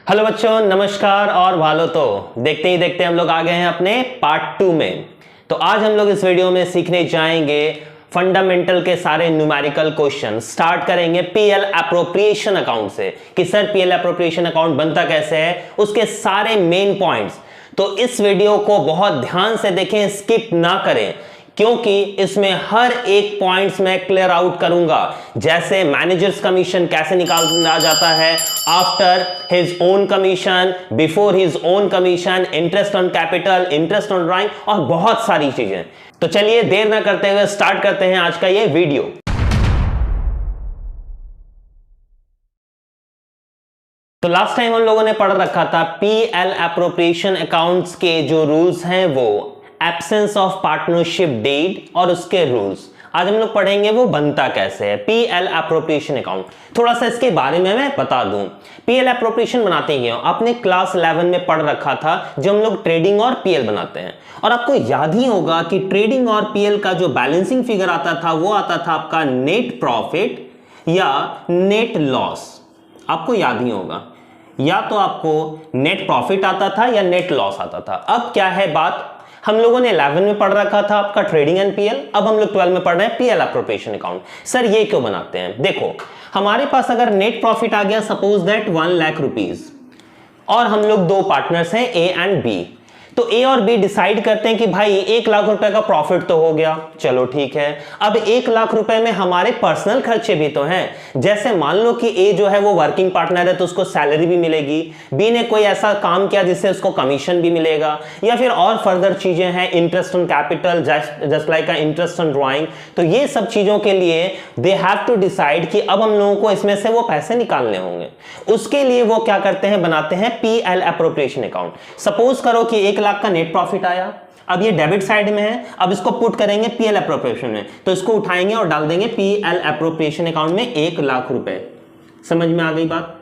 Hello बच्चों, नमस्कार और भालो। तो देखते ही देखते हम लोग आ गए हैं अपने पार्ट 2 में। तो आज हम लोग इस वीडियो में सीखने जाएंगे फंडामेंटल के सारे न्यूमेरिकल क्वेश्चन। स्टार्ट करेंगे पीएल एप्रोप्रिएशन अकाउंट से कि सर पीएल एप्रोप्रिएशन अकाउंट बनता कैसे है, उसके सारे मेन पॉइंट्स। तो इस वीडियो को बहुत ध्यान से देखें, स्किप ना करें, क्योंकि इसमें हर एक पॉइंट्स में क्लियर आउट करूंगा। जैसे मैनेजर्स कमीशन कैसे निकाला जाता है, after his own commission, before his own commission, interest on capital, interest on drawing और बहुत सारी चीजें। तो चलिए देर ना करते हुए स्टार्ट करते हैं आज का ये वीडियो। तो लास्ट टाइम हम लोगों ने पढ़ रखा था पीएल एप्रोप्रिएशन अकाउंट्स के जो रूल्स हैं, वो एब्सेंस ऑफ पार्टनरशिप डीड और उसके रूल्स। आज हम लोग पढ़ेंगे वो बनता कैसे है पीएल एप्रोप्रिएशन अकाउंट। थोड़ा सा इसके बारे में मैं बता दूं, पीएल एप्रोप्रिएशन बनाते क्यों। आपने क्लास 11 में पढ़ रखा था जब हम लोग ट्रेडिंग और पीएल बनाते हैं, और आपको याद ही होगा कि ट्रेडिंग और पीएल का जो बैलेंसिंग फिगर आता था वो आता था आपका नेट प्रॉफिट या नेट लॉस। आपको याद ही होगा, या तो आपको नेट प्रॉफिट आता था या नेट लॉस आता था। अब क्या है बात, हम लोगों ने 11 में पढ़ रखा था आपका ट्रेडिंग एंड पीएल, अब हम लोग 12 में पढ़ रहे हैं पीएल एप्रोप्रिएशन अकाउंट। सर ये क्यों बनाते हैं? देखो, हमारे पास अगर नेट प्रॉफिट आ गया सपोज दैट 1 लाख रुपीज, और हम लोग दो पार्टनर्स हैं ए एंड बी, तो ए और बी डिसाइड करते हैं कि भाई 1 लाख रुपए का प्रॉफिट तो हो गया, चलो ठीक है। अब 1 लाख रुपए में हमारे पर्सनल खर्चे भी तो हैं। जैसे मान लो कि ए जो है वो वर्किंग पार्टनर है तो उसको सैलरी भी मिलेगी, बी ने कोई ऐसा काम किया जिससे उसको कमीशन भी मिलेगा, या फिर और फर्दर चीजें हैं, interest on capital, just like interest on drawing. तो ये सब चीजों के लिए दे हैव टू डिसाइड कि अब हम लोगों को इसमें से वो पैसे निकालने होंगे। उसके लिए वो क्या करते हैं, बनाते हैं पीएल एप्रोप्रिएशन अकाउंट। सपोज करो कि 1 लाख का नेट प्रॉफिट आया, अब ये डेबिट साइड में है, अब इसको पुट करेंगे पीएल एप्रोप्रिएशन में, तो इसको उठाएंगे और डाल देंगे पीएल एप्रोप्रिएशन अकाउंट में 1 लाख रुपए। समझ में आ गई बात?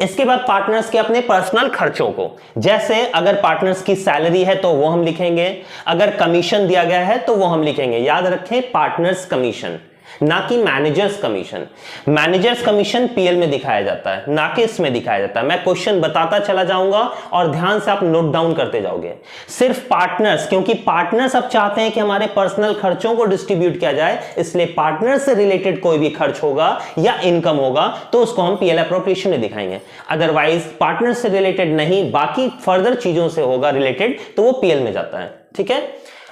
इसके बाद पार्टनर्स के अपने पर्सनल खर्चों को, जैसे अगर पार्टनर्स की सैलरी है तो वो हम लिखेंगे, अगर कमीशन दिया गया है तो वो हम लिखेंगे। याद रखें पार्टनर्स कमीशन, ना कि managers commission. Managers commission PL में दिखाया जाता है, ना कि इसमें दिखाया जाता है। मैं क्वेश्चन बताता चला जाऊंगा और ध्यान से आप नोट डाउन करते जाओगे। सिर्फ पार्टनर्स, क्योंकि पार्टनर्स अब चाहते हैं कि हमारे पर्सनल खर्चों को डिस्ट्रीब्यूट किया जाए, इसलिए पार्टनर से रिलेटेड कोई भी खर्च होगा या इनकम होगा तो उसको हम पीएल एप्रोप्रिएशन में दिखाएंगे। अदरवाइज पार्टनर से रिलेटेड नहीं, बाकी फर्दर चीजों से होगा रिलेटेड, तो वो पीएल में जाता है। ठीक है।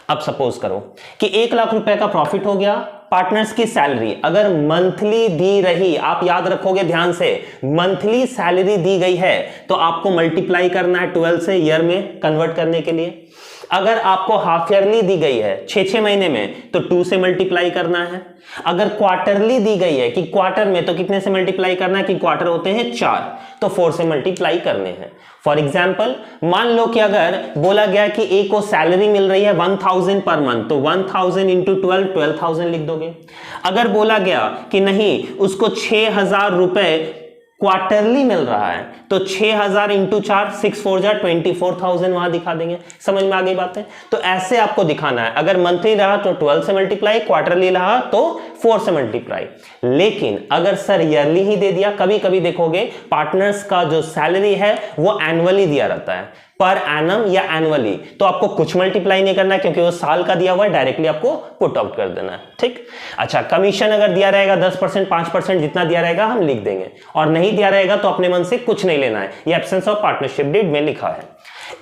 अब सपोज करो कि 1 लाख रुपए का प्रॉफिट हो गया, पार्टनर्स की सैलरी अगर मंथली दी रही, आप याद रखोगे ध्यान से, मंथली सैलरी दी गई है तो आपको मल्टीप्लाई करना है 12 से ईयर में कन्वर्ट करने के लिए। अगर आपको हाफ ईयरली दी गई है 6 महीने में तो 2 से मल्टीप्लाई करना है। अगर क्वार्टरली दी गई है कि क्वार्टर में, तो कितने से मल्टीप्लाई करना है कि क्वार्टर होते हैं 4, तो 4 से मल्टीप्लाई करने हैं। फॉर एग्जाम्पल मान लो कि अगर बोला गया कि ए को सैलरी मिल रही है 1000 पर मंथ, तो 1000 इंटू 12, 12000 लिख दोगे। अगर बोला गया कि नहीं उसको 6000 रुपए क्वार्टरली मिल रहा है तो 6000 इंटू 4, 6 4 जा 24,000 वहां दिखा देंगे। समझ में आ गई बात है? तो ऐसे आपको दिखाना है। अगर मंथली रहा तो 12 से मल्टीप्लाई, क्वार्टरली रहा तो 4 से मल्टीप्लाई। लेकिन अगर सर ईयरली ही दे दिया, कभी कभी देखोगे पार्टनर्स का जो सैलरी है वो एनुअली दिया रहता है, पर एनम या एनुअली, तो आपको कुछ मल्टीप्लाई नहीं करना है क्योंकि वो साल का दिया हुआ है, डायरेक्टली आपको पुट आउट कर देना है। ठीक। अच्छा, कमीशन अगर दिया रहेगा 10%, 5%, जितना दिया रहेगा हम लिख देंगे, और नहीं दिया रहेगा तो अपने मन से कुछ नहीं लेना है। ये एब्सेंस ऑफ पार्टनरशिप डीड में लिखा है।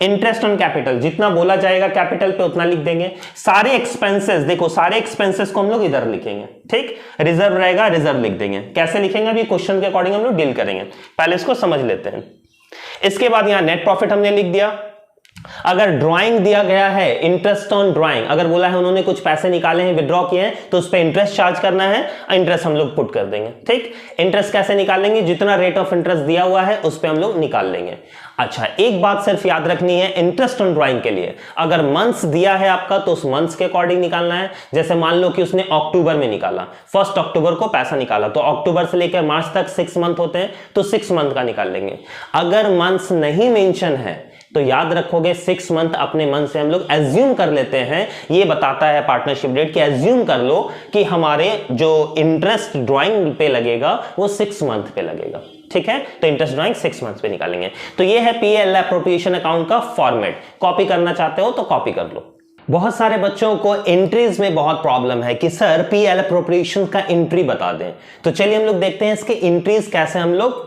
इंटरेस्ट ऑन कैपिटल, जितना बोला जाएगा कैपिटल पे उतना लिख देंगे। सारे एक्सपेंसेस, देखो सारे एक्सपेंसेस को हम लोग इधर लिखेंगे। ठीक। रिजर्व रहेगा, रिजर्व लिख देंगे। कैसे लिखेंगे अभी क्वेश्चन के अकॉर्डिंग हम लोग डील करेंगे, पहले इसको समझ लेते हैं। इसके बाद यहां नेट प्रॉफिट हमने लिख दिया। अगर ड्राइंग दिया गया है, इंटरेस्ट ऑन ड्राइंग, अगर बोला है उन्होंने कुछ पैसे निकाले हैं, विड्रॉ किए हैं, तो उस पर इंटरेस्ट चार्ज करना है, इंटरेस्ट हम लोग पुट कर देंगे। ठीक। इंटरेस्ट कैसे निकालेंगे, जितना रेट ऑफ इंटरेस्ट दिया हुआ है उस पर हम लोग निकाल लेंगे। अच्छा, एक बात सिर्फ याद रखनी है इंटरेस्ट ऑन ड्राइंग के लिए, अगर मंथ्स दिया है आपका तो उस मंथ्स के अकॉर्डिंग निकालना है। जैसे मान लो कि उसने अक्टूबर में निकाला, 1 अक्टूबर को पैसा निकाला, तो अक्टूबर से लेकर मार्च तक 6 मंथ होते हैं, तो 6 मंथ का निकाल लेंगे। अगर मंथ्स नहीं मेंशन है तो याद रखोगे 6 मंथ अपने मन से हम लोग एज्यूम कर लेते हैं। ये बताता है पार्टनरशिप डेट कि एज्यूम कर लो कि हमारे जो इंटरेस्ट ड्राइंग पे लगेगा वो 6 मंथ पे लगेगा। ठीक है, तो इंटरेस्ट ड्राइंग 6 मंथ्स पे निकालेंगे। तो ये है पीएल एप्रोप्रिएशन अकाउंट का फॉर्मेट। कॉपी करना चाहते हो तो कॉपी कर लो। बहुत सारे बच्चों को एंट्रीज में बहुत प्रॉब्लम है कि सर पीएल एप्रोप्रिएशन का एंट्री बता दें। तो चलिए हम लोग देखते हैं इसके एंट्रीज कैसे हम लोग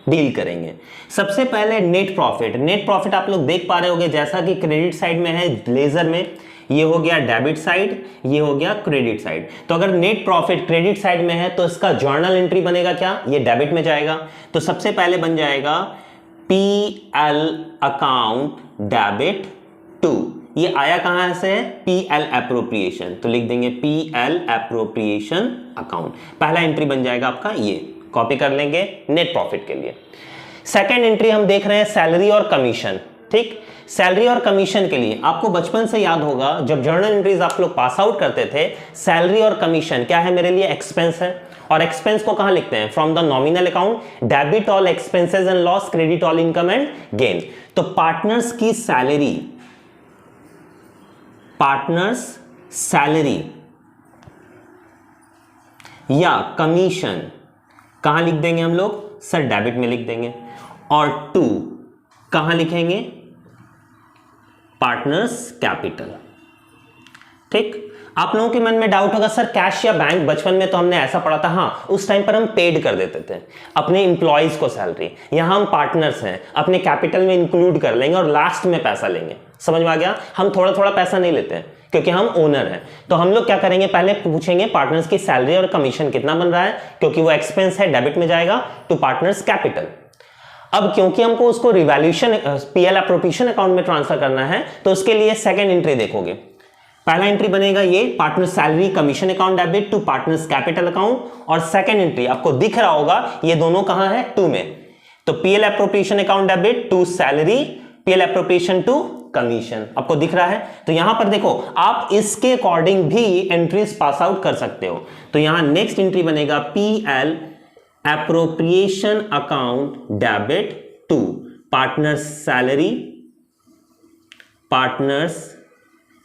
डील करेंगे। सबसे पहले नेट प्रॉफिट। नेट प्रॉफिट आप लोग देख पा रहे होंगे, जैसा कि क्रेडिट साइड में है लेजर में, ये हो गया डेबिट साइड, ये हो गया क्रेडिट साइड। तो अगर नेट प्रॉफिट क्रेडिट साइड में है तो इसका जर्नल एंट्री बनेगा क्या, ये डेबिट में जाएगा। तो सबसे पहले बन जाएगा पीएल अकाउंट डेबिट टू। ये आया कहां से, पीएल एप्रोप्रिएशन, तो लिख देंगे पीएल एप्रोप्रिएशन अकाउंट। पहला एंट्री बन जाएगा आपका, ये कॉपी कर लेंगे नेट प्रॉफिट के लिए। सेकेंड एंट्री हम देख रहे हैं सैलरी और कमीशन। ठीक, सैलरी और कमीशन के लिए आपको बचपन से याद होगा, जब जर्नल एंट्रीज आप लोग पास आउट करते थे, सैलरी और कमीशन क्या है मेरे लिए, एक्सपेंस है। और एक्सपेंस को कहां लिखते हैं, from the nominal account, debit all expenses and loss, credit all income and gain. तो पार्टनर्स की सैलरी, पार्टनर्स सैलरी या कमीशन कहां लिख देंगे हम लोग, सर डेबिट में लिख देंगे। और टू कहां लिखेंगे, पार्टनर्स कैपिटल। ठीक, आप लोगों के मन में डाउट होगा सर कैश या बैंक, बचपन में तो हमने ऐसा पढ़ा था। हाँ, उस टाइम पर हम पेड कर देते थे अपने इंप्लॉइज को सैलरी। यहां हम पार्टनर्स हैं, अपने कैपिटल में इंक्लूड कर लेंगे और लास्ट में पैसा लेंगे। समझ में आ गया, हम थोड़ा थोड़ा पैसा नहीं लेते हैं क्योंकि हम ओनर हैं। तो हम लोग क्या करेंगे, पहले पूछेंगे पार्टनर्स की सैलरी और कमीशन कितना बन रहा है, क्योंकि वो एक्सपेंस है, डेबिट में जाएगा टू पार्टनर्स कैपिटल। अब क्योंकि हमको उसको रिवैल्यूएशन पीएल एप्रोप्रिएशन अकाउंट में ट्रांसफर करना है, तो उसके लिए सेकंड एंट्री देखोगे। पहला एंट्री बनेगा ये partner salary commission account debit to partners capital account, और सेकंड एंट्री आपको दिख रहा होगा ये दोनों कहां है, टू में। तो PL appropriation account debit to salary, PL appropriation to commission, आपको दिख रहा है। तो यहां पर देखो, आप इसके अकॉर्डिंग भी एंट्रीज पास आउट कर सकते हो। तो यहां नेक्स्ट एंट्री बनेगा PL appropriation account debit to partners salary, partners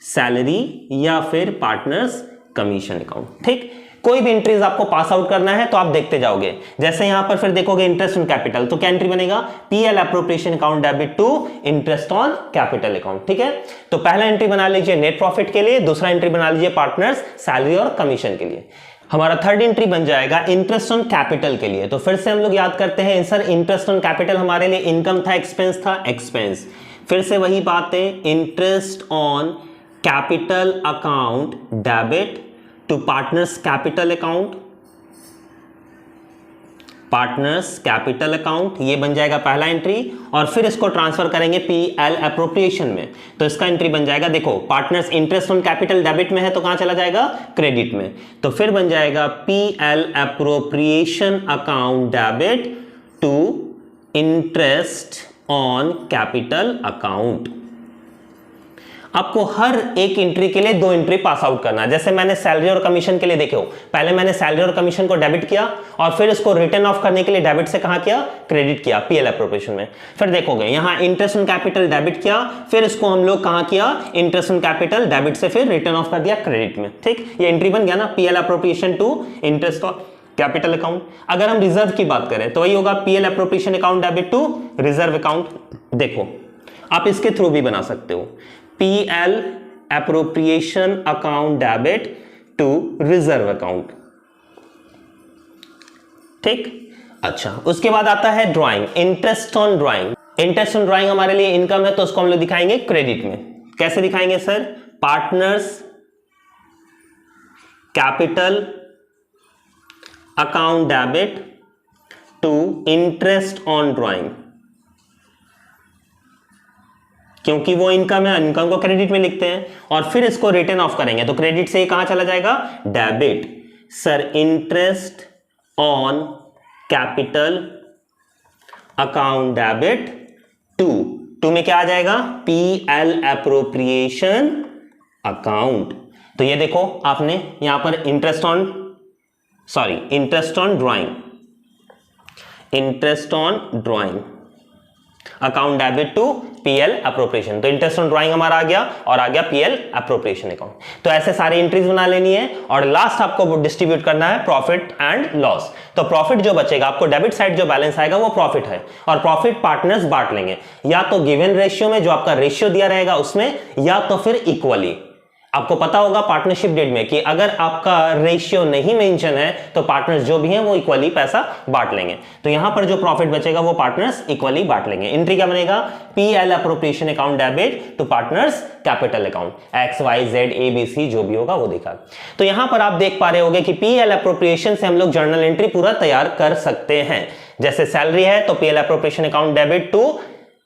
salary या फिर पार्टनर्स कमीशन अकाउंट। ठीक, कोई भी एंट्रीज आपको पास आउट करना है तो आप देखते जाओगे। जैसे यहां पर फिर देखोगे इंटरेस्ट ऑन कैपिटल, तो क्या एंट्री बनेगा, PL appropriation account debit to interest on capital account. ठीक है, तो पहला एंट्री बना लीजिए नेट प्रॉफिट के लिए, दूसरा एंट्री बना लीजिए पार्टनर्स सैलरी और कमीशन के लिए। हमारा थर्ड एंट्री बन जाएगा इंटरेस्ट ऑन कैपिटल के लिए। तो फिर से हम लोग याद करते हैं, सर इंटरेस्ट ऑन कैपिटल हमारे लिए इनकम था, एक्सपेंस था, एक्सपेंस। फिर से वही बात है, interest on capital account debit to partners capital account, partners capital account, ये बन जाएगा पहला एंट्री। और फिर इसको ट्रांसफर करेंगे पीएल एप्रोप्रिएशन में, तो इसका एंट्री बन जाएगा, देखो partners interest on capital debit में है तो कहां चला जाएगा, क्रेडिट में। तो फिर बन जाएगा PL appropriation account debit to interest on capital account. आपको हर एक एंट्री के लिए दो एंट्री पास आउट करना है। जैसे मैंने सैलरी और कमीशन के लिए देखो, पहले मैंने सैलरी और कमीशन को डेबिट किया और फिर इसको रिटर्न ऑफ करने के लिए डेबिट से कहां किया, क्रेडिट किया पीएल एप्रोप्रिएशन में। फिर देखोगे यहां इंटरेस्ट ऑन कैपिटल डेबिट किया, फिर इसको हम लोग कहां किया, इंटरेस्ट ऑन कैपिटल डेबिट से फिर रिटर्न ऑफ कर दिया क्रेडिट में। ठीक, ये एंट्री बन गया ना, PL appropriation to interest on capital account. अगर हम रिजर्व की बात करें तो वही होगा PL appropriation account debit to reserve account. देखो आप इसके थ्रू भी बना सकते हो, PL appropriation account debit to reserve account. ठीक, अच्छा उसके बाद आता है drawing, interest on drawing. Interest on drawing हमारे लिए इनकम है तो उसको हम लोग दिखाएंगे क्रेडिट में। कैसे दिखाएंगे sir, partners capital account debit to interest on drawing, क्योंकि वो इनकम है, इनकम को क्रेडिट में लिखते हैं। और फिर इसको रिटर्न ऑफ करेंगे तो क्रेडिट से कहां चला जाएगा, debit. Sir interest on capital account debit to में क्या आ जाएगा, पीएल एप्रोप्रिएशन अकाउंट। तो ये देखो आपने यहां पर interest on drawing, interest on drawing, account debit to PL appropriation. तो इंटरेस्ट ऑन ड्राइंग हमारा आ गया और आ गया पीएल अप्रोप्रिएशन अकाउंट। तो ऐसे सारी एंट्रीज बना लेनी है और लास्ट आपको डिस्ट्रीब्यूट करना है प्रॉफिट एंड लॉस। तो प्रॉफिट जो बचेगा आपको डेबिट साइड जो बैलेंस आएगा वो प्रॉफिट है और प्रॉफिट पार्टनर्स बांट लेंगे या तो गिवन रेशियो में जो आपका रेशियो दिया रहेगा उसमें या तो फिर इक्वली। आपको पता होगा पार्टनरशिप डेट में कि अगर आपका रेशियो नहीं मेंशन है तो पार्टनर्स जो भी हैं वो इक्वली पैसा बांट लेंगे। तो यहां पर जो प्रॉफिट बचेगा वो पार्टनर्स इक्वली बांट लेंगे। एंट्री क्या बनेगा? PL appropriation account debit to partners capital account. X Y Z A B C जो भी होगा वो देखा। तो यहां पर आप देख पा रहे होंगे कि पीएल अप्रोप्रिएशन से हम लोग जर्नल एंट्री पूरा तैयार कर सकते हैं। जैसे सैलरी है तो PL appropriation account debit to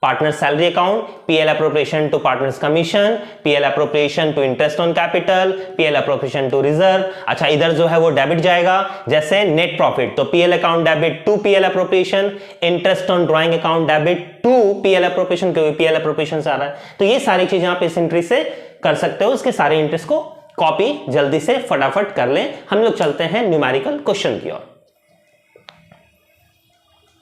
partner salary account, PL appropriation to partners commission, PL appropriation to interest on capital, PL appropriation to reserve. अच्छा इधर जो है वो डेबिट जाएगा जैसे नेट प्रॉफिट तो PL account debit to PL appropriation, interest on drawing account debit to PL appropriation, क्योंकि PL appropriation से आ रहा है। तो ये सारी चीजें आप इस एंट्री से कर सकते हो। उसके सारे इंट्रेस्ट को कॉपी जल्दी से फटाफट कर लें। हम लोग चलते हैं न्यूमेरिकल क्वेश्चन की ओर।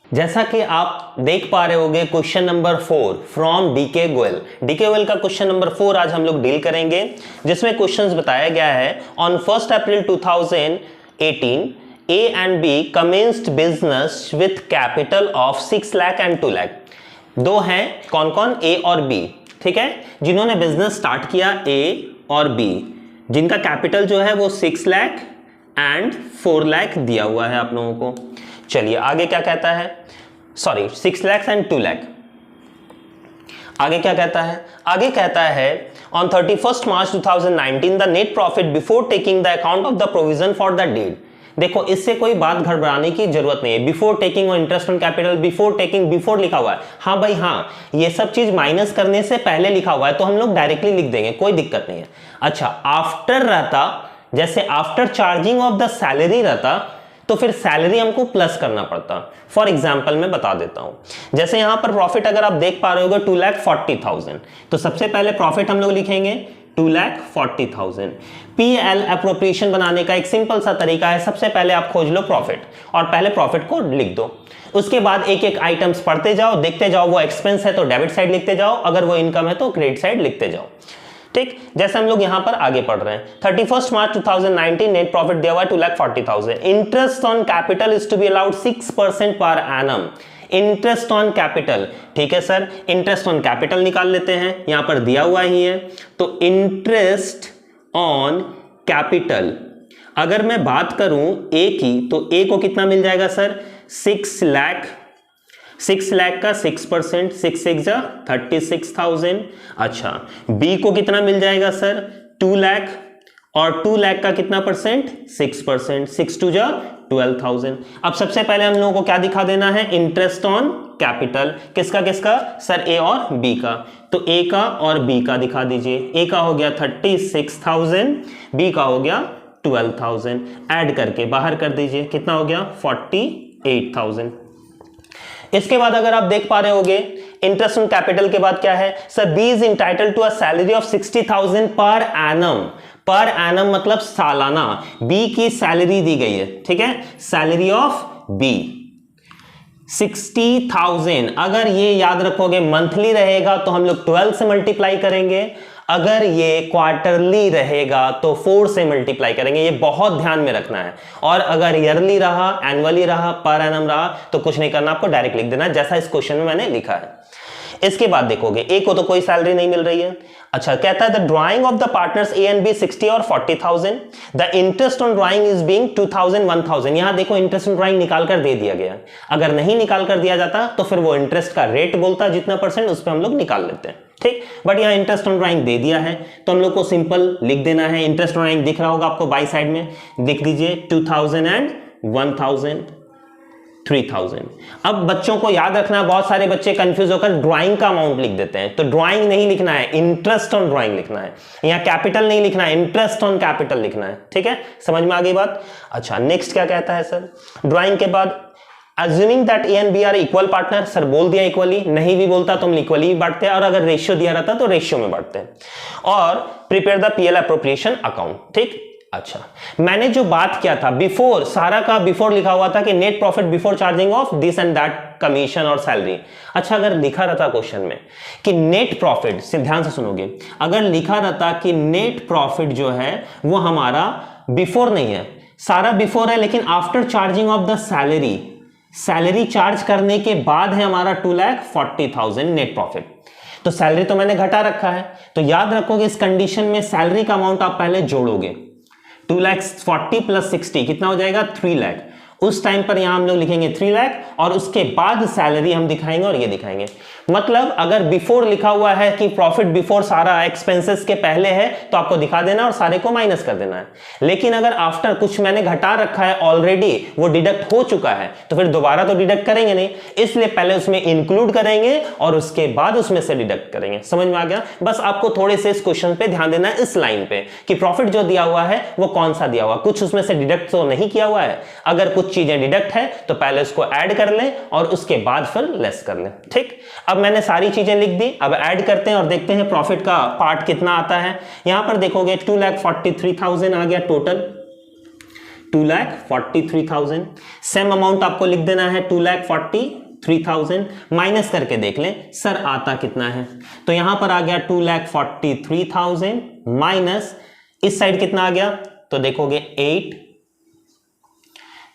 जैसा कि आप देख पा रहे होंगे question number 4 from DK Goyal. DK Goyal का क्वेश्चन नंबर 4 आज हम लोग डील करेंगे, जिसमें क्वेश्चंस बताया गया है on 1 April 2018 A and B commenced business with capital of 6 lakh and 2 lakh. दो हैं, कौन कौन? ए और बी, ठीक है, जिन्होंने बिजनेस स्टार्ट किया ए और बी, जिनका कैपिटल जो है वो 6 लाख एंड 4 लाख दिया हुआ है आप लोगों को। चलिए आगे क्या कहता है, सॉरी 6 लाख एंड 2 लाख। आगे क्या कहता है? आगे कहता है on 31 March 2019 the net profit before taking the account of the provision for the deed. देखो इससे कोई बात घबराने की जरूरत नहीं है। बिफोर टेकिंग और interest on capital, before taking, before लिखा हुआ है। हाँ भाई हाँ, ये सब चीज माइनस करने से पहले लिखा हुआ है तो हम लोग डायरेक्टली लिख देंगे, कोई दिक्कत नहीं है। अच्छा आफ्टर रहता, जैसे after charging of the salary रहता तो फिर सैलरी हमको प्लस करना पड़ता। फॉर एग्जाम्पल मैं बता देता हूं, जैसे यहां पर प्रॉफिट अगर आप देख पा रहे होगे 2,40,000, तो सबसे पहले प्रॉफिट हम लोग लिखेंगे 2,40,000। पीएल अप्रोप्रिएशन बनाने का एक सिंपल सा तरीका है, सबसे पहले आप खोज लो प्रॉफिट और पहले प्रॉफिट को लिख दो। उसके बाद एक एक आइटम्स पढ़ते जाओ, देखते जाओ, वो एक्सपेंस है तो डेबिट साइड लिखते जाओ, अगर वो इनकम है तो क्रेडिट साइड लिखते जाओ। ठीक, जैसे हम लोग यहां पर आगे पढ़ रहे हैं 31 मार्च 2019 नेट प्रॉफिट दिया हुआ है 2,40,000। Interest on capital is to be allowed 6% per annum. Interest on capital, ठीक है सर, इंटरेस्ट ऑन कैपिटल निकाल लेते हैं, यहां पर दिया हुआ ही है। तो इंटरेस्ट ऑन कैपिटल अगर मैं बात करूं ए की तो ए को कितना मिल जाएगा सर? 6 लाख। 6 लाख का 6%, 6 6 जा 36,000। अच्छा बी को कितना मिल जाएगा सर? 2 लाख और 2 लाख का कितना परसेंट? 6%, 6 2 जा 12,000। अब सबसे पहले हम लोगों को क्या दिखा देना है? Interest on capital. किसका किसका सर? ए और बी का। तो ए का और बी का दिखा दीजिए। ए का हो गया 36,000, बी का हो गया 12,000। ऐड करके बाहर कर दीजिए, कितना हो गया? 48,000। इसके बाद अगर आप देख पा रहे होगे इंटरेस्ट ऑन कैपिटल के बाद क्या है sir? B is entitled to a salary of 60,000 per annum. Per annum मतलब सालाना। बी की सैलरी दी गई है, ठीक है, सैलरी ऑफ बी 60,000। अगर ये याद रखोगे मंथली रहेगा तो हम लोग 12 से मल्टीप्लाई करेंगे, अगर ये क्वार्टरली रहेगा तो 4 से मल्टीप्लाई करेंगे। ये बहुत ध्यान में रखना है। और अगर ईयरली रहा, एनुअली रहा, पर एनम रहा तो कुछ नहीं करना, आपको डायरेक्ट लिख देना जैसा इस क्वेश्चन में मैंने लिखा है। इसके बाद देखोगे ए को तो कोई सैलरी नहीं मिल रही है। अच्छा कहता है the drawing of the partners A and B 60 और 40,000। The interest on drawing is being 2,000 1,000। यहां देखो इंटरेस्ट ऑन ड्राइंग निकाल कर दे दिया गया। अगर नहीं निकाल कर दिया जाता तो फिर वो इंटरेस्ट का रेट बोलता जितना परसेंट, उस पर हम लोग निकाल लेते हैं, ठीक। बट यहाँ इंटरेस्ट ऑन ड्राइंग दे दिया है तो हम लोग को सिंपल लिख देना है। इंटरेस्ट ऑन ड्राइंग दिख रहा होगा आपको बाई साइड में, लिख दीजिए 2,000 एंड 1,000 3,000। अब बच्चों को याद रखना, बहुत सारे बच्चे कंफ्यूज होकर ड्राइंग का अमाउंट लिख देते हैं। तो ड्राइंग नहीं लिखना है, इंटरेस्ट ऑन ड्राइंग लिखना है। यहाँ कैपिटल नहीं लिखना है, इंटरेस्ट ऑन कैपिटल लिखना है, ठीक है। समझ में आ गई बात? अच्छा नेक्स्ट क्या कहता है सर? ड्राइंग के बाद assuming that A and B are equal partner, sir बोल दिया इक्वली, नहीं भी बोलता तो हम इक्वली भी बांटते हैं, और अगर रेशियो दिया रहता तो रेशियो में बांटते हैं। और prepare the PL appropriation account, ठीक। अच्छा, मैंने जो बात किया था बिफोर, सारा का बिफोर लिखा हुआ था कि net profit before charging of this and that commission और सैलरी। अच्छा, अगर लिखा रहता क्वेश्चन में कि नेट प्रॉफिट, से ध्यान से सुनोगे, अगर लिखा रहता कि नेट प्रॉफिट जो है वो हमारा बिफोर नहीं है, सारा बिफोर है, लेकिन after charging of the salary, salary charge करने के बाद है हमारा 2,40,000 नेट प्रॉफिट। तो सैलरी तो मैंने घटा रखा है, तो याद रखोगे इस कंडीशन में सैलरी का अमाउंट आप पहले जोड़ोगे। 2,40,000 प्लस 60 कितना हो जाएगा? 3 लाख। उस टाइम पर यहां हम लोग लिखेंगे 3 लाख और उसके बाद सैलरी हम दिखाएंगे और ये दिखाएंगे। मतलब अगर बिफोर लिखा हुआ है कि प्रॉफिट बिफोर सारा एक्सपेंसेस के पहले है तो आपको दिखा देना और सारे को माइनस कर देना है। लेकिन अगर आफ्टर कुछ मैंने घटा रखा है ऑलरेडी, वो डिडक्ट हो चुका है, तो फिर दोबारा तो डिडक्ट करेंगे नहीं, इसलिए पहले उसमें इंक्लूड करेंगे और उसके बाद उसमें से डिडक्ट करेंगे। समझ में आ गया? बस आपको थोड़े से इस क्वेश्चन पे ध्यान देना है, इस लाइन पे, कि प्रॉफिट जो दिया हुआ है वो कौन सा दिया हुआ, कुछ उसमें से डिडक्ट तो नहीं किया हुआ है। अगर कुछ चीजें डिडक्ट है तो पहले उसको ऐड कर लें और उसके बाद फिर लेस कर लें। ठीक, अब मैंने सारी चीजें लिख दी, अब ऐड करते हैं और देखते हैं प्रॉफिट का पार्ट कितना आता है। यहां पर देखोगे 2,43,000 आ गया टोटल, 2,43,000। सेम अमाउंट आपको लिख देना है 2,43,000, माइनस करके देख लें सर आता कितना है। तो यहां पर आ गया 2,43,000 माइनस इस साइड कितना आ गया, तो देखोगे 8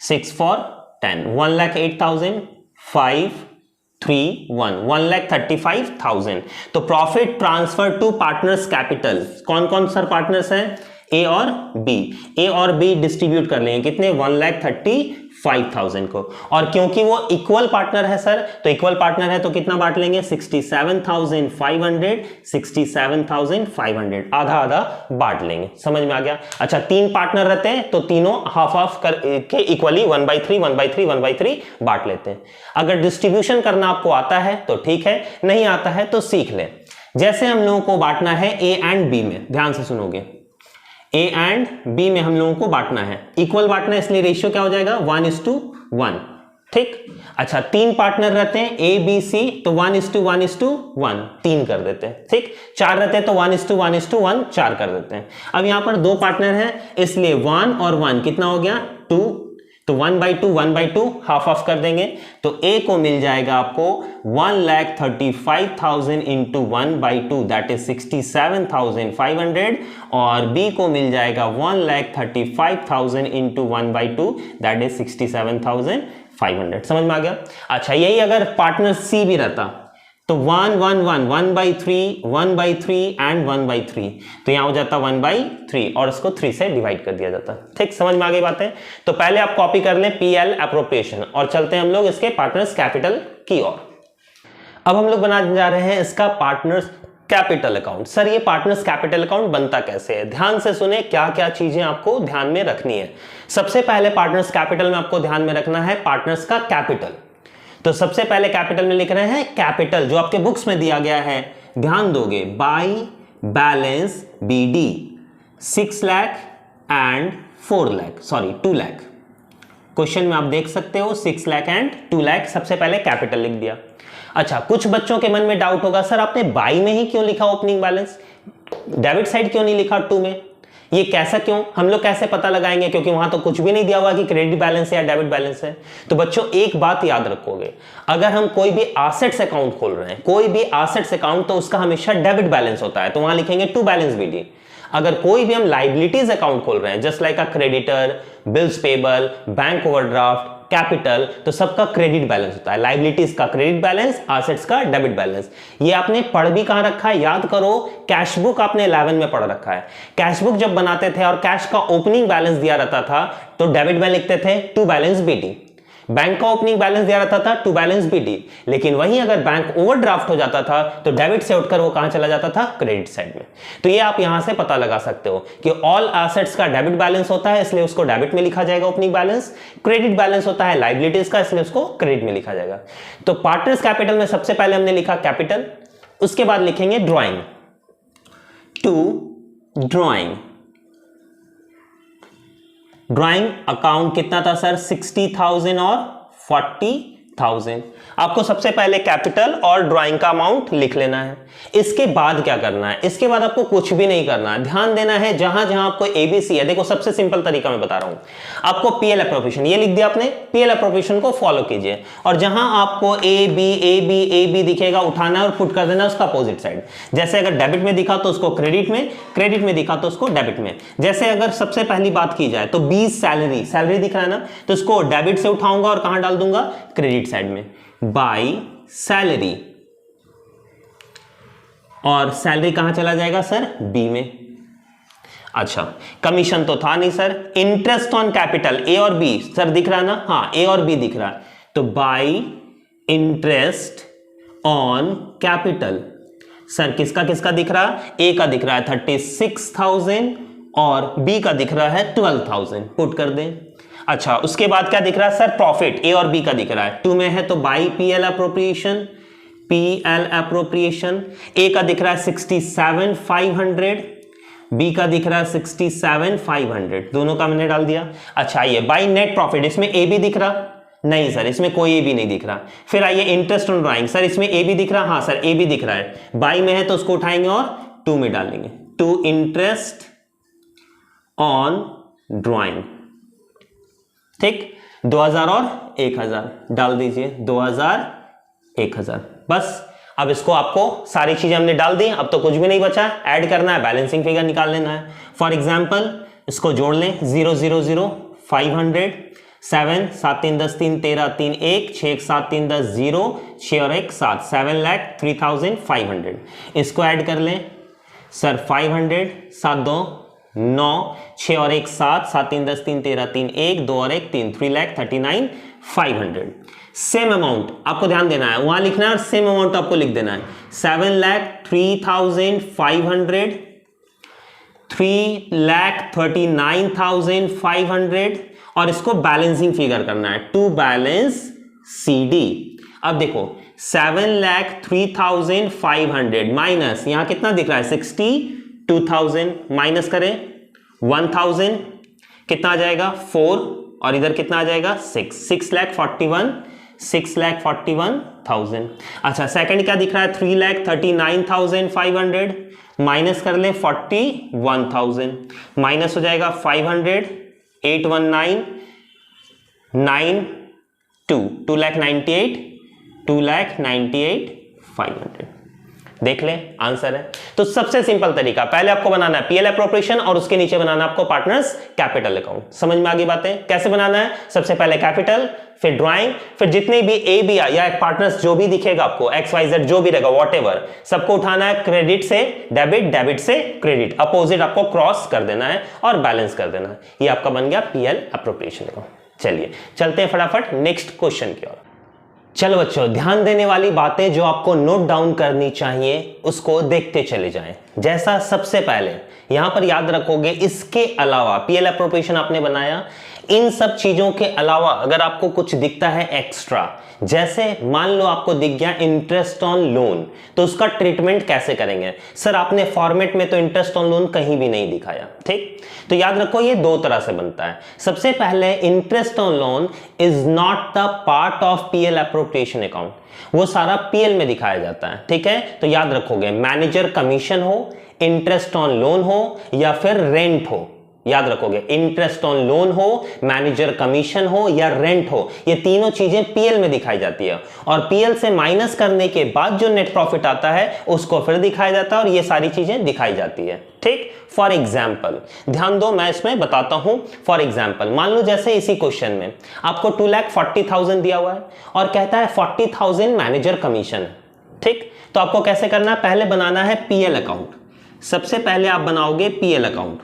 6 4 10, 1,08,531, 1,35,000। तो profit transfer to partners capital, कौन कौन सर पार्टनर्स हैं? ए और बी। ए और बी डिस्ट्रीब्यूट कर लेंगे कितने? 1,35,000 को। और क्योंकि वो इक्वल पार्टनर है सर, तो इक्वल पार्टनर है तो कितना बांट लेंगे? 67,500, 67,500, आधा आधा बांट लेंगे। समझ में आ गया? अच्छा, 3 पार्टनर रहते हैं तो तीनों हाफ हाफ करके इक्वली 1/3 1/3 1/3 बांट लेते हैं। अगर डिस्ट्रीब्यूशन करना आपको आता है तो ठीक है, नहीं आता है तो सीख लें। जैसे हम लोगों को बांटना है ए एंड बी में, ध्यान से सुनोगे, ए एंड बी में हम लोगों को बांटना है, इक्वल बांटना है, इसलिए रेशियो क्या हो जाएगा? 1:1। ठीक, अच्छा 3 पार्टनर रहते हैं ए बी सी, तो 1:1:1, 3 कर देते हैं। ठीक, 4 रहते हैं तो 1:1:1, 4 कर देते हैं। अब यहां पर 2 पार्टनर हैं इसलिए 1 और 1 कितना हो गया? 2, तो 1/2 1/2 हाफ ऑफ कर देंगे, तो ए को मिल जाएगा आपको 1,35,000 इंटू 1/2 दैट इज 67,500, और बी को मिल जाएगा 1,35,000 इंटू 1/2 दैट इज 67,500। समझ में आ गया? अच्छा, यही अगर पार्टनर सी भी रहता तो 1 1 1 1/3 1/3 एंड 1/3, तो यहां हो जाता 1/3 और इसको 3 से डिवाइड कर दिया जाता। ठीक, समझ में आ गई बातें? तो पहले आप कॉपी कर लें पीएल एप्रोप्रिएशन और चलते हैं हम लोग इसके पार्टनर्स कैपिटल की ओर। अब हम लोग बनाने जा रहे हैं इसका पार्टनर्स कैपिटल अकाउंट। सर ये पार्टनर्स कैपिटल अकाउंट बनता कैसे है? ध्यान से सुने, क्या क्या चीजें आपको ध्यान में रखनी है। सबसे पहले पार्टनर्स कैपिटल में आपको ध्यान में रखना है पार्टनर्स का कैपिटल। तो सबसे पहले कैपिटल में लिख रहे हैं कैपिटल, जो आपके बुक्स में दिया गया है, ध्यान दोगे, by balance BD 6 lakh and 4 lakh, sorry 2 lakh. Question में आप देख सकते हो 6 लाख एंड 2 लाख, सबसे पहले कैपिटल लिख दिया। अच्छा, कुछ बच्चों के मन में डाउट होगा, सर आपने बाई में ही क्यों लिखा ओपनिंग बैलेंस, डेबिट साइड क्यों नहीं लिखा 2 में? ये कैसा क्यों? हम लोग कैसे पता लगाएंगे, क्योंकि वहां तो कुछ भी नहीं दिया हुआ कि क्रेडिट बैलेंस है या डेबिट बैलेंस है। तो बच्चों एक बात याद रखोगे, अगर हम कोई भी एसेट्स अकाउंट खोल रहे हैं, कोई भी एसेट्स अकाउंट, तो उसका हमेशा डेबिट बैलेंस होता है, तो वहां लिखेंगे टू बैलेंस बीडी। अगर कोई भी हम लाइबिलिटीज अकाउंट खोल रहे हैं, just like a creditor, bills payable, bank overdraft, capital, तो सबका क्रेडिट बैलेंस होता है। लाइबिलिटीज का क्रेडिट बैलेंस, एसेट्स का डेबिट बैलेंस। ये आपने पढ़ भी कहां रखा है? याद करो, कैश बुक आपने 11 में पढ़ रखा है। कैश बुक जब बनाते थे और कैश का ओपनिंग बैलेंस दिया रहता था तो डेबिट में लिखते थे टू बैलेंस बीडी। बैंक का ओपनिंग बैलेंस दिया रहता था टू बैलेंस बीडी, लेकिन वहीं अगर बैंक ओवरड्राफ्ट हो जाता था तो डेबिट से उठकर वो कहां चला जाता था? क्रेडिट साइड में। तो ये आप यहां से पता लगा सकते हो कि ऑल एसेट्स का डेबिट बैलेंस होता है, इसलिए उसको डेबिट में लिखा जाएगा ओपनिंग बैलेंस। क्रेडिट बैलेंस होता है लाइबिलिटीज का, इसलिए उसको क्रेडिट में लिखा जाएगा। तो पार्टनर्स कैपिटल में सबसे पहले हमने लिखा कैपिटल, उसके बाद लिखेंगे drawing, to drawing. Drawing account कितना था सर? 60,000 और 1000। आपको सबसे पहले कैपिटल और ड्राइंग का अमाउंट लिख लेना है। इसके बाद क्या करना है, इसके बाद आपको कुछ भी नहीं करना है, ध्यान देना है जहां जहां आपको एबीसी है। देखो सबसे सिंपल तरीका मैं बता रहा हूं आपको, पीएल एप्रोप्रिएशन ये लिख दिया आपने, पीएल एप्रोप्रिएशन को फॉलो कीजिए और जहां आपको ए बी दिखेगा उठाना है और पुट कर देना है उसका अपोजिट साइड। जैसे अगर डेबिट में दिखा तो उसको क्रेडिट में, क्रेडिट में दिखा तो उसको डेबिट में। जैसे अगर सबसे पहली बात की जाए तो 20 सैलरी दिख रहा है ना, तो इसको डेबिट से उठाऊंगा और कहां डाल दूंगा, क्रेडिट साइड में, बाई सैलरी। और सैलरी कहां चला जाएगा सर, बी में। अच्छा कमीशन तो था नहीं sir, interest on capital A और बी सर दिख रहा है ना, हाँ ए और बी दिख रहा है, तो by interest on capital. Sir किसका किसका दिख रहा है, ए का दिख रहा है 36,000 और बी का दिख रहा है 12,000, पुट कर दें। अच्छा उसके बाद क्या दिख रहा है सर, प्रॉफिट ए और बी का दिख रहा है, 2 में है तो by PL appropriation, PL appropriation. A का दिख रहा है 67,500, बी का दिख रहा है 67,500, दोनों का मैंने डाल दिया। अच्छा ये बाई नेट प्रॉफिट, इसमें ए भी दिख रहा नहीं सर, इसमें कोई ए भी नहीं दिख रहा। फिर आइए इंटरेस्ट ऑन ड्राइंग, सर इसमें ए भी दिख रहा, हाँ सर ए भी दिख रहा है, बाई में है तो उसको उठाएंगे और 2 में डालेंगे, टू इंटरेस्ट ऑन ड्राइंग। ठीक 2000 और 1000 डाल दीजिए, 2000 1000 बस। अब इसको आपको सारी चीजें हमने डाल दी, अब तो कुछ भी नहीं बचा, ऐड करना है, बैलेंसिंग फिगर निकाल लेना है। फॉर एग्जांपल इसको जोड़ लें, 0 0 0 500, 7 7 3 10 3 13 3 1 6 1 7 3 10 0 6 और 1 7, 7,03,500। इसको ऐड कर लें सर, 500 7 2 9 6 और 1 7 7 3 10 3 13 3 1 2 और 1 3, 3,39,500। सेम अमाउंट आपको ध्यान देना है, वहां लिखना है और सेम अमाउंट आपको लिख देना है, 7,03,500, 3,39,500 और इसको बैलेंसिंग फिगर करना है, टू बैलेंस सीडी। अब देखो 7,03,500 माइनस यहां कितना दिख रहा है 62,000, माइनस करें 1,000 कितना आ जाएगा 4 और इधर कितना आ जाएगा 6,41,000। अच्छा सेकंड क्या दिख रहा है 3,39,500, माइनस कर ले 41,000, माइनस हो जाएगा 500, 819,992, 2,98,500। देख ले आंसर है। तो सबसे सिंपल तरीका, पहले आपको बनाना है पीएल एप्रोप्रिएशन और उसके नीचे बनाना है आपको पार्टनर्स कैपिटल अकाउंट। समझ में आ गई बातें, कैसे बनाना है, सबसे पहले कैपिटल, फिर ड्राइंग, फिर जितने भी ए बी या पार्टनर्स जो भी दिखेगा आपको XYZ जो भी रहेगा व्हाटएवर, सबको उठाना है क्रेडिट से डेबिट, डेबिट से क्रेडिट, अपोजिट आपको क्रॉस कर देना है और बैलेंस कर देना है। ये आपका बन गया पीएल एप्रोप्रिएशन अकाउंट। चलिए चलते हैं फटाफट नेक्स्ट क्वेश्चन की ओर। चलो बच्चों, ध्यान देने वाली बातें जो आपको नोट डाउन करनी चाहिए उसको देखते चले जाएं। जैसा सबसे पहले यहां पर याद रखोगे, इसके अलावा पीएल एप्रोप्रिएशन आपने बनाया, इन सब चीजों के अलावा अगर आपको कुछ दिखता है एक्स्ट्रा, जैसे मान लो आपको दिख गया इंटरेस्ट ऑन लोन, तो उसका ट्रीटमेंट कैसे करेंगे। सर आपने फॉर्मेट में तो इंटरेस्ट ऑन लोन कहीं भी नहीं दिखाया, ठीक, तो याद रखो ये दो तरह से बनता है। सबसे पहले interest on loan is not the part of PL appropriation account, वो सारा पीएल में दिखाया जाता है, ठीक है। तो याद रखोगे मैनेजर कमीशन हो, इंटरेस्ट ऑन लोन हो या फिर रेंट हो, याद रखोगे इंटरेस्ट ऑन लोन हो, मैनेजर कमीशन हो या रेंट हो, ये तीनों चीजें पीएल में दिखाई जाती है और पीएल से माइनस करने के बाद जो नेट प्रॉफिट आता है उसको फिर दिखाया जाता है और ये सारी चीजें दिखाई जाती है, ठीक। फॉर एग्जाम्पल ध्यान दो, मैं इसमें बताता हूं। फॉर एग्जाम्पल मान लो जैसे इसी क्वेश्चन में आपको 2,40,000 दिया हुआ है और कहता है 40,000 मैनेजर कमीशन, ठीक। तो आपको कैसे करना है, पहले बनाना है पीएल अकाउंट। सबसे पहले आप बनाओगे पीएल अकाउंट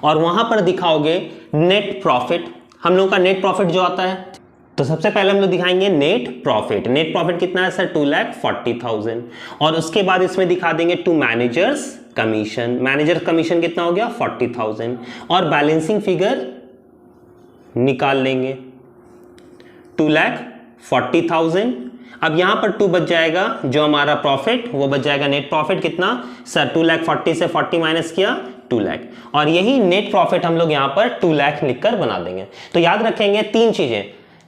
और वहां पर दिखाओगे नेट प्रॉफिट, हम लोगों का नेट प्रॉफिट जो आता है, तो सबसे पहले हम लोग दिखाएंगे नेट प्रॉफिट। नेट प्रॉफिट कितना है सर 2,40,000 और उसके बाद इसमें दिखा देंगे to managers commission, manager commission कितना हो गया 40,000 और बैलेंसिंग फिगर निकाल लेंगे 2,40,000। अब यहां पर 2 बच जाएगा, जो हमारा प्रॉफिट वो बच जाएगा नेट प्रॉफिट कितना सर 2,40,000 से 40 माइनस किया 2,00,000 और यही नेट प्रॉफिट हम लोग यहां पर 2,00,000 लिखकर बना देंगे। तो याद रखेंगे तीन चीजें,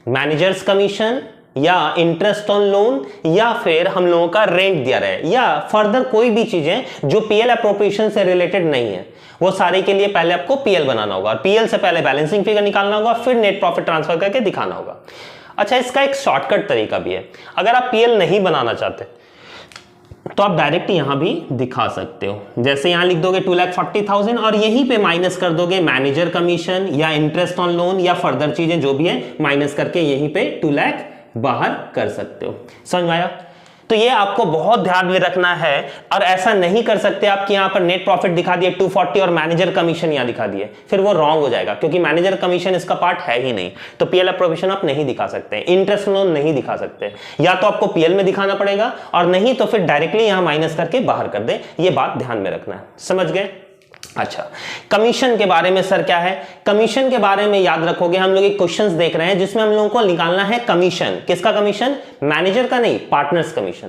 मैनेजर्स कमीशन या इंटरेस्ट ऑन लोन या फिर हम लोगों का रेंट दिया रहा है या फर्दर कोई भी चीजें जो पीएल अप्रोप्रिएशन से रिलेटेड नहीं है, वो सारे के लिए पहले आपको पीएल बनाना होगा और पीएल से पहले बैलेंसिंग फिगर निकालना होगा, फिर नेट प्रॉफिट ट्रांसफर करके दिखाना होगा। अच्छा, इसका एक शॉर्टकट तरीका भी है। अगर आप पीएल नहीं बनाना चाहते तो आप डायरेक्ट यहां भी दिखा सकते हो। जैसे यहां लिख दोगे 2,40,000 और यहीं पे माइनस कर दोगे मैनेजर कमीशन या इंटरेस्ट ऑन लोन या फर्दर चीजें जो भी है, माइनस करके यहीं पे 2 लाख बाहर कर सकते हो। समझ में आया? तो ये आपको बहुत ध्यान में रखना है और ऐसा नहीं कर सकते आप कि यहां पर नेट प्रॉफिट दिखा दिए 240 और मैनेजर कमीशन यहां दिखा दिए, फिर वो रॉन्ग हो जाएगा क्योंकि मैनेजर कमीशन इसका पार्ट है ही नहीं। तो पीएल अप्रोप्रिएशन आप नहीं दिखा सकते, इंटरेस्ट लोन नहीं दिखा सकते, या तो आपको पीएल में दिखाना पड़ेगा और नहीं तो फिर डायरेक्टली यहां माइनस करके बाहर कर दे। ये बात ध्यान में रखना है। समझ गए? अच्छा, कमीशन के बारे में सर क्या है? कमीशन के बारे में याद रखोगे, हम लोग एक क्वेश्चंस देख रहे हैं जिसमें हम लोगों को निकालना है कमीशन। किसका कमीशन? मैनेजर का नहीं, पार्टनर्स कमीशन।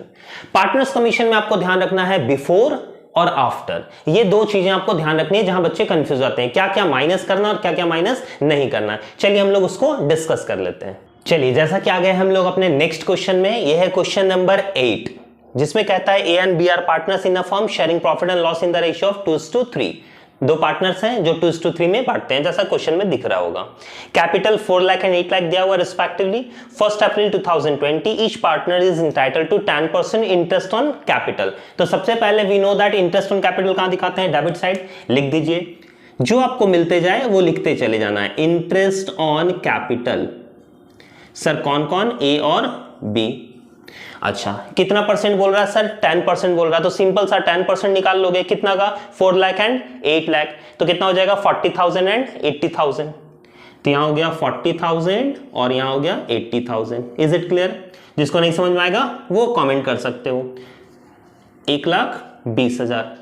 पार्टनर्स कमीशन में आपको ध्यान रखना है बिफोर और आफ्टर, ये दो चीजें आपको ध्यान रखनी है जहां बच्चे कंफ्यूज होते हैं, क्या क्या माइनस करना और क्या क्या माइनस नहीं करना। चलिए हम लोग उसको डिस्कस कर लेते हैं। चलिए, जैसा कि आ गए हम लोग अपने नेक्स्ट क्वेश्चन में, यह है क्वेश्चन नंबर 8 जिसमें कहता है A and B are partners in a firm sharing profit and loss in the ratio of 2:3। दो पार्टनर्स हैं जो 2:3 में बांटते हैं, जैसा क्वेश्चन में दिख रहा होगा। कैपिटल 4 लाख एंड 8 लाख दिया हुआ respectively. 1 April 2020 each partner is entitled to 10% interest on capital. तो सबसे पहले we know that interest on capital कहां दिखाते हैं? Debit side. लिख दीजिए, जो आपको मिलते जाए वो लिखते चले जाना है। इंटरेस्ट ऑन कैपिटल सर कौन कौन? ए और बी। अच्छा, कितना परसेंट बोल रहा है सर? 10% बोल रहा है, तो सिंपल सा 10% निकाल लोगे। कितना का? 4 लाख एंड 8 लाख, तो कितना हो जाएगा? 40,000 एंड 80,000। तो यहां हो गया 40,000 और यहां हो गया 80,000। Is it clear? जिसको नहीं समझ में आएगा वो कमेंट कर सकते हो। 1,20,000।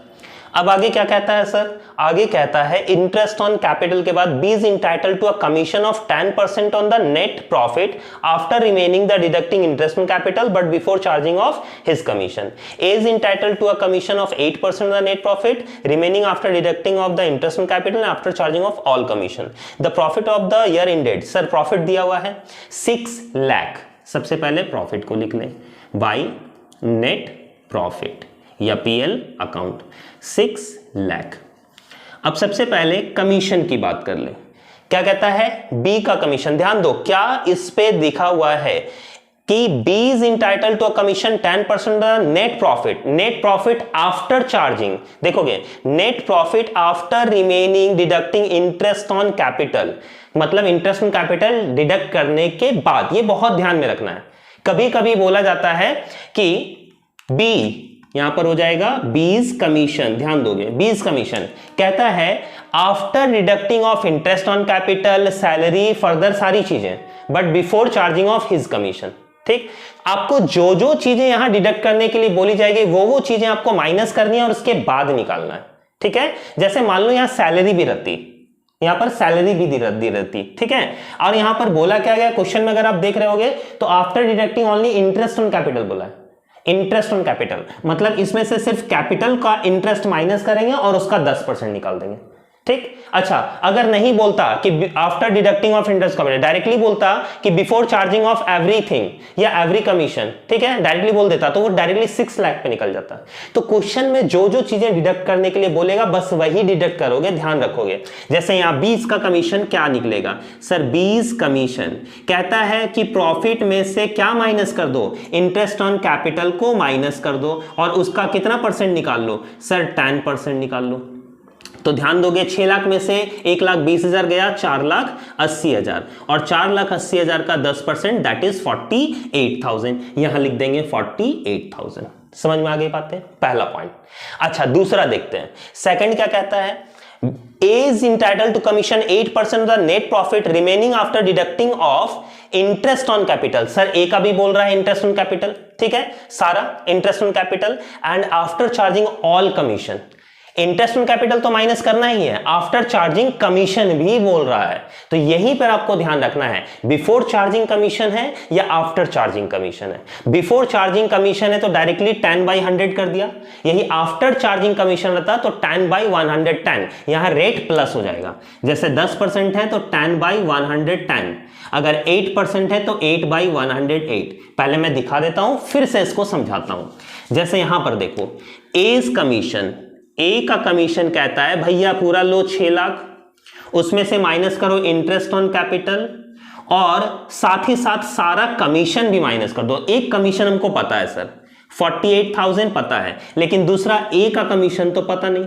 अब आगे क्या कहता है सर? आगे कहता है इंटरेस्ट ऑन कैपिटल के बाद B is entitled to a commission of 10% on the net profit after remaining the deducting interest on capital but before charging of his commission. A is entitled to a commission of 8% on the net profit remaining after deducting of the interest on capital and after charging of all commission. The profit of the year ended, sir profit दिया हुआ है 6 लाख। सबसे पहले profit को लिख लें by net profit या PL account 6 lakh. अब सबसे पहले कमीशन की बात कर ले। क्या कहता है? बी का कमीशन। ध्यान दो, क्या इस पे लिखा हुआ है कि B is entitled to a commission 10% net profit. Net profit after charging, देखोगे net profit after remaining deducting interest on capital, मतलब इंटरेस्ट ऑन कैपिटल डिडक्ट करने के बाद। ये बहुत ध्यान में रखना है। कभी कभी बोला जाता है कि बी यहां पर हो जाएगा बीज कमीशन। ध्यान दोगे, बीज कमीशन कहता है after deducting of interest on capital, salary, further सारी चीजें, but before charging of his commission. ठीक, आपको जो जो चीजें यहां डिडक्ट करने के लिए बोली जाएगी वो चीजें आपको माइनस करनी है और उसके बाद निकालना है। ठीक है, जैसे मान लो यहां सैलरी भी रहती, यहां पर सैलरी भी दी रहती। ठीक है, और यहां पर बोला क्या गया क्वेश्चन में, अगर आप देख रहे होगे तो after deducting only interest on capital बोला है। इंटरेस्ट ऑन कैपिटल मतलब इसमें से सिर्फ कैपिटल का इंटरेस्ट माइनस करेंगे और उसका 10% निकाल देंगे। ठीक, अच्छा अगर नहीं बोलता कि after deducting of interest capital, directly बोलता कि बिफोर चार्जिंग ऑफ एवरीथिंग या एवरी कमीशन, ठीक है, डायरेक्टली बोल देता तो वो डायरेक्टली 6 लाख पे निकल जाता। तो क्वेश्चन में जो जो चीजें डिडक्ट करने के लिए बोलेगा बस वही डिडक्ट करोगे, ध्यान रखोगे। जैसे यहां 20 का कमीशन क्या निकलेगा सर? 20 कमीशन कहता है कि प्रॉफिट में से क्या माइनस कर दो? इंटरेस्ट ऑन कैपिटल को माइनस कर दो और उसका कितना परसेंट निकाल लो सर? 10% निकाल लो। तो ध्यान दोगे 6 लाख में से 1,20,000 गया, 4,80,000 और 4,80,000 का 10% दैट इज 48,000। यहां लिख देंगे 48,000। समझ में आ गई बातें? पहला पॉइंट। अच्छा दूसरा देखते हैं, सेकंड क्या कहता है? A is entitled to commission 8% of the net profit remaining after deducting of interest on capital। Sir A का भी बोल रहा है interest on capital, ठीक है, सारा interest on capital and after charging all commission। Interest on capital तो minus करना ही है, आफ्टर चार्जिंग कमीशन भी बोल रहा है। तो यहीं पर आपको ध्यान रखना है बिफोर चार्जिंग कमीशन है या आफ्टर चार्जिंग कमीशन है। बिफोर चार्जिंग कमीशन है तो डायरेक्टली 10/100 कर दिया, यही आफ्टर चार्जिंग कमीशन रहता तो 10/110, यहां रेट प्लस हो जाएगा। जैसे 10% है तो 10/110 अगर 8% है तो 8/108। पहले मैं दिखा देता हूं, फिर से इसको समझाता हूं। जैसे यहां पर देखो, एज कमीशन, ए का कमीशन कहता है भैया पूरा लो 6 लाख, उसमें से माइनस करो इंटरेस्ट ऑन कैपिटल और साथ ही साथ सारा कमीशन भी माइनस कर दो। एक कमीशन हमको पता है सर 48,000 पता है, लेकिन दूसरा ए का कमीशन तो पता नहीं।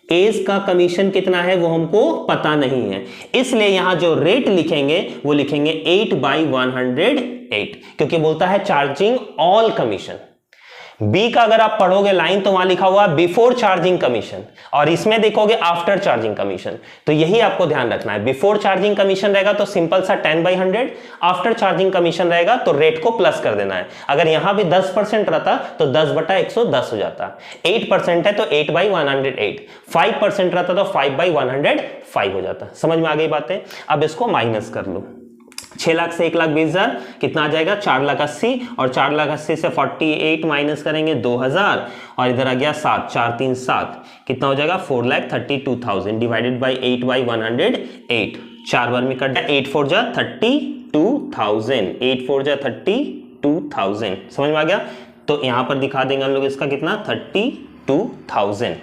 एज का कमीशन कितना है वो हमको पता नहीं है, इसलिए यहां जो रेट लिखेंगे वो लिखेंगे 8/108, क्योंकि बोलता है चार्जिंग ऑल कमीशन। बी का अगर आप पढ़ोगे लाइन तो वहां लिखा हुआ बिफोर चार्जिंग कमीशन, और इसमें देखोगे आफ्टर चार्जिंग कमीशन। तो यही आपको ध्यान रखना है, बिफोर चार्जिंग कमीशन रहेगा तो सिंपल सा 10/100, आफ्टर चार्जिंग कमीशन रहेगा तो रेट को प्लस कर देना है। अगर यहां भी 10% रहता तो 10/110 हो जाता। 8% है तो 8/108, 5% रहता तो 5/105 हो जाता। समझ में आ गई बातें? अब इसको माइनस कर लो, 6 लाख से 1,20,000 कितना आ जाएगा 4,80,000, और 4,80,000 से 48 माइनस करेंगे 2,000, और इधर आ गया 7, 4 3 7, कितना हो जाएगा 4,32,000 डिवाइडेड बाई 8/108। 4 बार में कट जाए, 8 4 जा 32,000, 8 4 जा 32,000। समझ में आ गया? तो यहां पर दिखा देंगे हम लोग इसका कितना 32,000।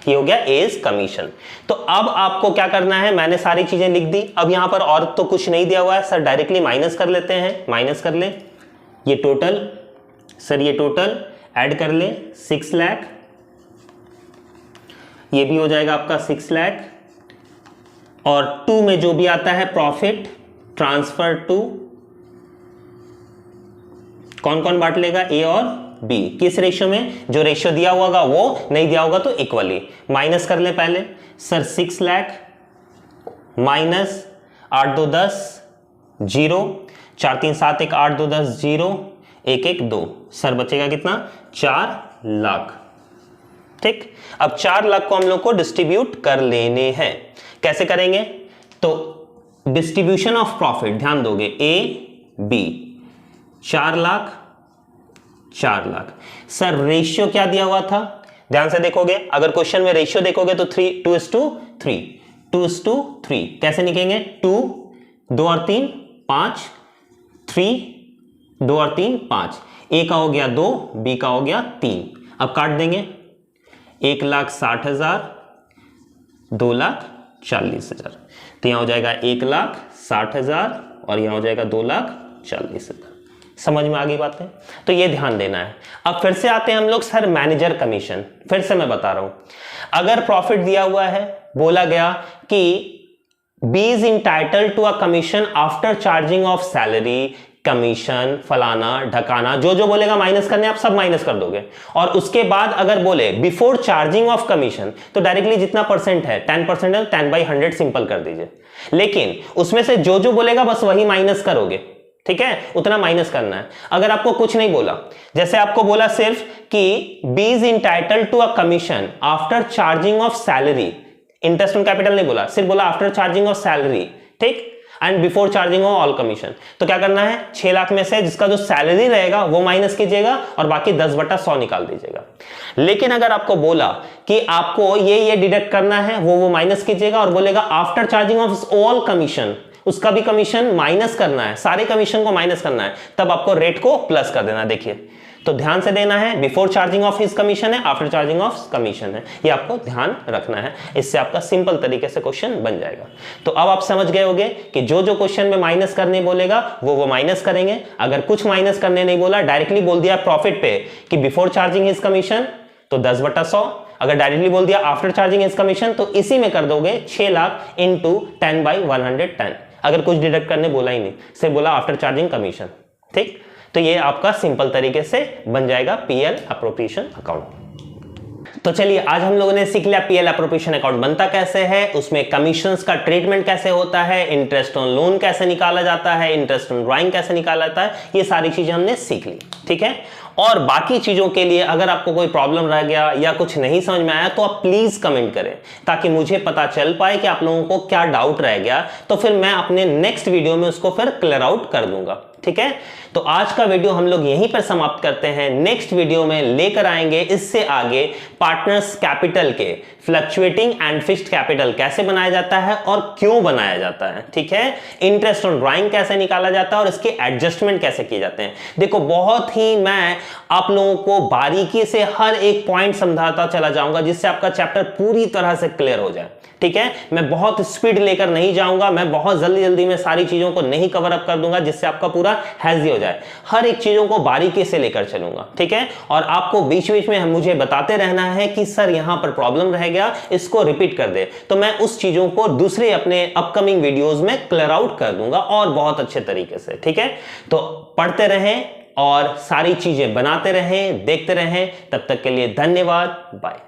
ये हो गया एज कमीशन। तो अब आपको क्या करना है, मैंने सारी चीजें लिख दी। अब यहां पर और तो कुछ नहीं दिया हुआ है सर, डायरेक्टली माइनस कर लेते हैं। माइनस कर ले, ये टोटल सर, ये टोटल ऐड कर ले 6 लाख, ये भी हो जाएगा आपका 6 लाख, और 2 में जो भी आता है प्रॉफिट ट्रांसफर टू, कौन कौन बांट लेगा, ए और बी। किस रेशियो में? जो रेशियो दिया होगा वो, नहीं दिया होगा तो इक्वली। माइनस कर ले पहले सर, 6 लाख माइनस 8 2 10 0, 4 3 7 1 8 2 10 0, 1 1 2, सर बचेगा कितना 4 लाख। ठीक, अब 4 लाख को हम लोग को डिस्ट्रीब्यूट कर लेने हैं। कैसे करेंगे? तो डिस्ट्रीब्यूशन ऑफ प्रॉफिट ध्यान दोगे, A B 4 lakh 4 lakh. Sir ratio क्या दिया हुआ था? ध्यान से देखोगे, अगर क्वेश्चन में रेशियो देखोगे तो 2:3, 2:3 कैसे लिखेंगे? 2 2 और 3 5, 3 2 और 3 5, ए का हो गया 2, बी का हो गया 3। अब काट देंगे, 1,60,000, 2,40,000, तो यहां हो जाएगा 1,60,000 और यहां हो जाएगा 2,40,000। समझ में आ गई बातें? तो ये ध्यान देना है। अब फिर से आते हैं हम लोग सर मैनेजर कमीशन। फिर से मैं बता रहा हूं, अगर प्रॉफिट दिया हुआ है, बोला गया कि B is entitled to a commission after charging of salary, commission, फलाना ढकाना, जो जो बोलेगा माइनस करने, आप सब माइनस कर दोगे। और उसके बाद अगर बोले बिफोर चार्जिंग ऑफ कमीशन, तो डायरेक्टली जितना परसेंट है 10% है, 10/100 सिंपल कर दीजिए। लेकिन उसमें से जो जो बोलेगा बस वही माइनस करोगे, ठीक है? उतना माइनस करना है। अगर आपको कुछ नहीं बोला, जैसे आपको बोला सिर्फ कि B is entitled to a commission after charging of salary, interest on capital नहीं बोला, सिर्फ बोला आफ्टर चार्जिंग ऑफ सैलरी, ठीक, and before charging of all commission, तो क्या करना है 6 लाख में से जिसका जो सैलरी रहेगा वो माइनस कीजिएगा और बाकी 10/100 निकाल दीजिएगा। लेकिन अगर आपको बोला कि आपको ये डिडक्ट करना है, वो माइनस कीजिएगा और बोलेगा after charging of all commission, उसका भी कमीशन माइनस करना है, सारे कमीशन को माइनस करना है, तब आपको रेट को प्लस कर देना। देखिए, तो ध्यान से देना है, before charging of his commission है, आफ्टर चार्जिंग ऑफ कमीशन है, ये आपको ध्यान रखना है। इससे आपका सिंपल तरीके से क्वेश्चन बन जाएगा। तो अब आप समझ गए होंगे कि जो जो क्वेश्चन में माइनस करने बोलेगा वो माइनस करेंगे। अगर कुछ माइनस करने नहीं बोला, डायरेक्टली बोल दिया प्रॉफिट पे कि बिफोर चार्जिंग हिज कमीशन, तो 10/100। अगर डायरेक्टली बोल दिया आफ्टर चार्जिंग हिज कमीशन, तो इसी में कर दोगे 6 लाख इंटू 10/110। अगर कुछ डिडक्ट करने बोला ही नहीं, सिर्फ बोला आफ्टर चार्जिंग कमीशन, ठीक, तो ये आपका सिंपल तरीके से बन जाएगा पीएल एप्रोप्रिएशन अकाउंट। तो चलिए, आज हम लोगों ने सीख लिया पीएल एप्रोप्रिएशन अकाउंट बनता कैसे है, उसमें कमीशंस का ट्रीटमेंट कैसे होता है, इंटरेस्ट ऑन लोन कैसे निकाला जाता है, इंटरेस्ट ऑन ड्राइंग कैसे निकाला जाता है, ये सारी चीजें हमने सीख ली, ठीक है। और बाकी चीजों के लिए अगर आपको कोई प्रॉब्लम रह गया या कुछ नहीं समझ में आया तो आप प्लीज कमेंट करें, ताकि मुझे पता चल पाए कि आप लोगों को क्या डाउट रह गया, तो फिर मैं अपने नेक्स्ट वीडियो में उसको फिर क्लियर आउट कर दूंगा। ठीक है, तो आज का वीडियो हम लोग यहीं पर समाप्त करते हैं। नेक्स्ट वीडियो में लेकर आएंगे इससे आगे पार्टनर्स कैपिटल के फ्लक्चुएटिंग एंड फिक्स्ड कैपिटल कैसे बनाया जाता है और क्यों बनाया जाता है। ठीक है, इंटरेस्ट ऑन ड्राइंग कैसे निकाला जाता है और इसके एडजस्टमेंट कैसे किए जाते हैं। देखो, बहुत ही मैं आप लोगों को बारीकी से हर एक पॉइंट समझाता चला जाऊंगा, जिससे आपका चैप्टर पूरी तरह से क्लियर हो जाए। ठीक है, मैं बहुत स्पीड लेकर नहीं जाऊंगा, मैं बहुत जल्दी जल्दी में सारी चीजों को नहीं कवर अप कर दूंगा जिससे आपका पूरा हेल्दी हो जाए। हर एक चीजों को बारीकी से लेकर चलूंगा। ठीक है, और आपको बीच बीच में मुझे बताते रहना है कि सर यहां पर प्रॉब्लम रह गया, इसको रिपीट कर दे, तो मैं उस चीजों को दूसरे अपने अपकमिंग वीडियोस में क्लियर आउट कर दूंगा और बहुत अच्छे तरीके से। ठीक है, तो पढ़ते रहें और सारी चीजें बनाते रहें, देखते रहें। तब तक के लिए धन्यवाद, बाय।